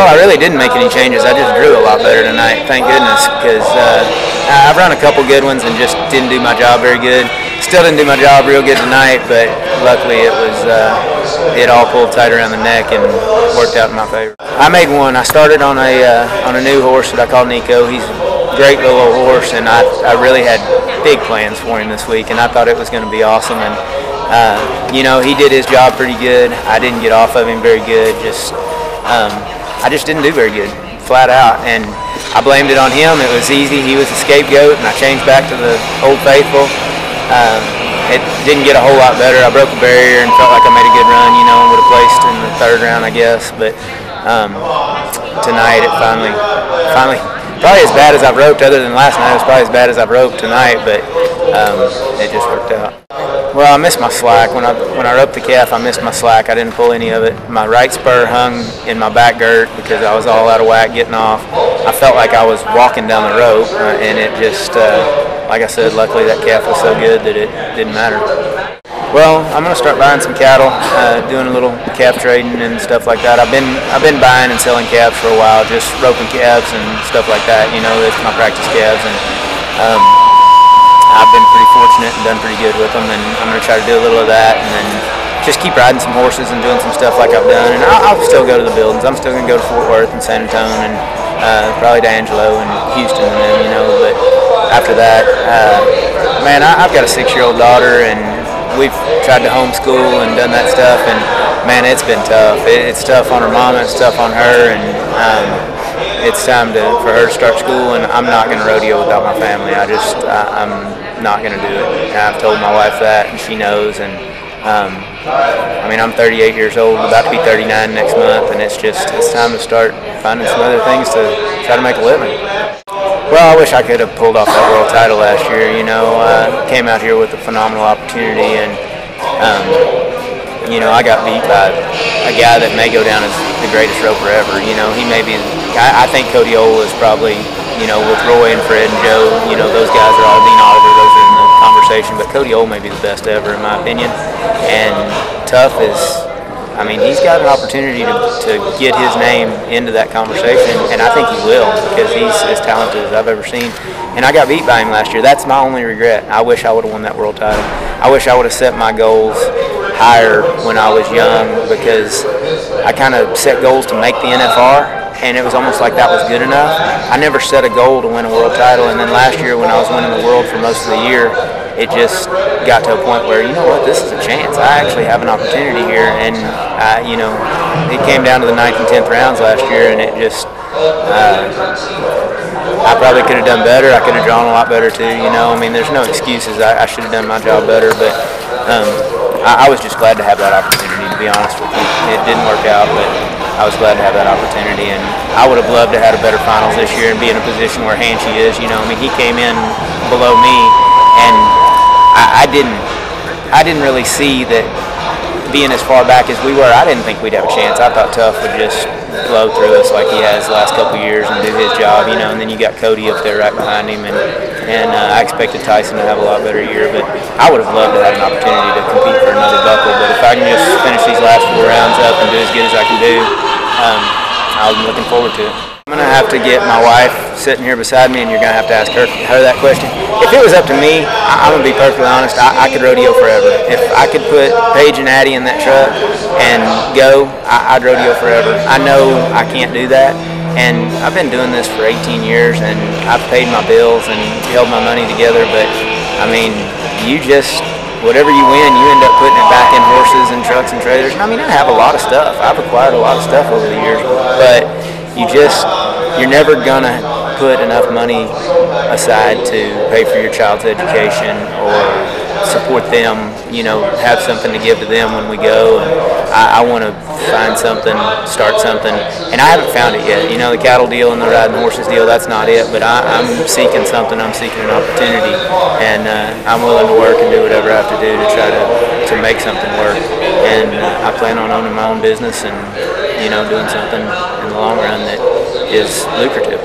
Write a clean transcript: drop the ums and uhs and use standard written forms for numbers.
Well, I really didn't make any changes. I just drew a lot better tonight, thank goodness, because I've run a couple good ones and just didn't do my job very good. Still didn't do my job real good tonight, but luckily it all pulled tight around the neck and worked out in my favor. I made one. I started on a new horse that I call Nico. He's a great little horse, and I really had big plans for him this week, and I thought it was going to be awesome. And you know, he did his job pretty good. I didn't get off of him very good. I just didn't do very good, flat out, and I blamed it on him. It was easy. He was the scapegoat, and I changed back to the Old Faithful. It didn't get a whole lot better. I broke a barrier and felt like I made a good run, you know, and would have placed in the third round, I guess. But tonight it finally, probably as bad as I've roped. Other than last night, it was probably as bad as I've roped tonight. But it just worked out. Well, I missed my slack. When I roped the calf, I missed my slack. I didn't pull any of it. My right spur hung in my back girt because I was all out of whack getting off. I felt like I was walking down the rope, and it just, like I said, luckily that calf was so good that it didn't matter. Well, I'm going to start buying some cattle, doing a little calf trading and stuff like that. I've been buying and selling calves for a while, just roping calves and stuff like that. You know, that's my practice calves, and I've been pretty fortunate and done pretty good with them, and I'm going to try to do a little of that, and then just keep riding some horses and doing some stuff like I've done. And I'll still go to the buildings. I'm still going to go to Fort Worth and San Antonio and probably to Angelo and Houston and them, you know. But after that, man, I've got a 6-year-old daughter, and we've tried to homeschool and done that stuff, and man, it's been tough. It's tough on her mom, it's tough on her, and it's time for her to start school, and I'm not going to rodeo without my family. I'm not going to do it. And I've told my wife that, and she knows, and I mean, I'm 38 years old, about to be 39 next month, and it's time to start finding some other things to try to make a living. Well, I wish I could have pulled off that world title last year. You know, came out here with a phenomenal opportunity, and you know, I got beat by a guy that may go down as the greatest roper ever. You know, he may be. I think Cody Ohl is probably, you know, with Roy and Fred and Joe. You know, those guys are all Dean Oliver. Those are in the conversation, but Cody Ohl may be the best ever in my opinion. And Tough is. I mean, he's got an opportunity to get his name into that conversation, and I think he will, because he's as talented as I've ever seen. And I got beat by him last year. That's my only regret. I wish I would have won that world title. I wish I would have set my goals higher when I was young, because I kind of set goals to make the NFR, and it was almost like that was good enough. I never set a goal to win a world title, and then last year when I was winning the world for most of the year, it just got to a point where, you know what, this is a chance. I actually have an opportunity here, and you know, it came down to the 9th and 10th rounds last year, and it just, I probably could have done better. I could have drawn a lot better too, you know. I mean, there's no excuses. I should have done my job better, but I was just glad to have that opportunity, to be honest with you. It didn't work out, but I was glad to have that opportunity, and I would have loved to have had a better finals this year and be in a position where Hanchy is, you know. I mean, he came in below me, and I didn't really see that being as far back as we were. I didn't think we'd have a chance. I thought Tough would just blow through us like he has the last couple of years and do his job, you know. And then you got Cody up there right behind him, and I expected Tyson to have a lot better year. But I would have loved to have an opportunity to compete for another buckle. But if I can just finish these last 4 rounds up and do as good as I can do, I'm looking forward to it. I'm going to have to get my wife sitting here beside me, and you're going to have to ask her that question. If it was up to me, I'm going to be perfectly honest, I could rodeo forever. If I could put Paige and Addie in that truck and go, I'd rodeo forever. I know I can't do that, and I've been doing this for 18 years, and I've paid my bills and held my money together, but, I mean, whatever you win, you end up putting it back in horses and trucks and trailers. And I mean, I have a lot of stuff. I've acquired a lot of stuff over the years, but you're never gonna put enough money aside to pay for your child's education or support them, you know, have something to give to them when we go. And I want to find something, start something, and I haven't found it yet. You know, the cattle deal and the riding horses deal, that's not it, but I'm seeking something. I'm seeking an opportunity, and I'm willing to work and do whatever I have to do to try to make something work. And I plan on owning my own business and, you know, doing something in the long run that is lucrative.